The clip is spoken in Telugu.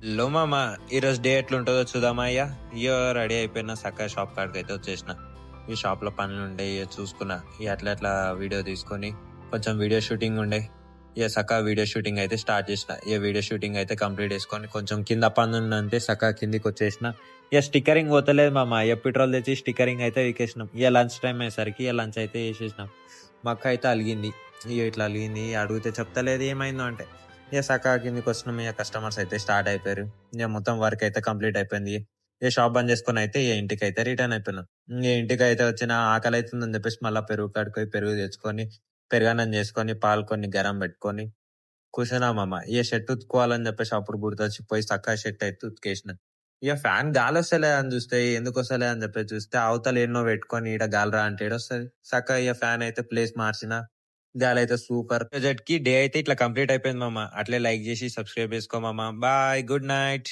లో మామ ఈరోజు డే ఎట్లుంటుందో చూద్దామా అయ్యా. ఇయ్యో రెడీ అయిపోయిన సక్క షాప్ కాడికి అయితే వచ్చేసిన. ఈ షాప్ లో పనులు ఉండే ఇక చూసుకున్నా. ఇక అట్లా అట్లా వీడియో తీసుకొని కొంచెం వీడియో షూటింగ్ ఉండే. ఇక సక్క వీడియో షూటింగ్ అయితే స్టార్ట్ చేసిన. ఇక వీడియో షూటింగ్ అయితే కంప్లీట్ చేసుకొని కొంచెం కింద పని ఉందంటే సక్క కిందికి వచ్చేసిన. ఇక స్టిక్కరింగ్ పోతలేదు మామ. ఇక పెట్రోల్ తెచ్చి స్టిక్కరింగ్ అయితే ఎక్కేసినాం. ఇక లంచ్ టైం అయ్యేసరికి ఇక లంచ్ అయితే వేసేసినాం. మా అక్క అయితే అలిగింది. ఇక ఇట్లా అలిగింది అడిగితే చెప్తలేదు ఏమైందో అంటే. ఇక సక్క కిందికి వచ్చినాం. ఇక కస్టమర్స్ అయితే స్టార్ట్ అయిపోయారు. ఇక మొత్తం వర్క్ అయితే కంప్లీట్ అయిపోయింది. ఇక షాప్ బంద్ చేసుకుని అయితే ఇక ఇంటికి అయితే రిటర్న్ అయిపోయినాం. ఇక ఇంటికి అయితే వచ్చిన ఆకలి అవుతుందని చెప్పేసి మళ్ళీ పెరుగు కడుకొని పెరుగు తెచ్చుకొని పెరుగన్నం చేసుకొని పాలు కొన్ని గరం పెట్టుకొని కూర్చున్నామమ్మ. ఇక షర్ట్ ఉతుక్కోవాలని చెప్పేసి అప్పుడు గుర్తొచ్చి పోయి సక్క షర్ట్ అయితే ఉతికేసిన. ఇక ఫ్యాన్ గాలి వస్తలే అని చూస్తే ఎందుకు వస్తలే అని చెప్పేసి చూస్తే అవతల ఎన్నో పెట్టుకొని ఈడ గాలి రా అంటే వస్తుంది సక్క. ఇక ఫ్యాన్ అయితే ప్లేస్ మార్చిన గాలి అయితే సూపర్. కి డే అయితే ఇట్లా కంప్లీట్ అయిపోయింది మామ. అట్లే లైక్ చేసి సబ్స్క్రైబ్ చేసుకో మామ. Bye, good night.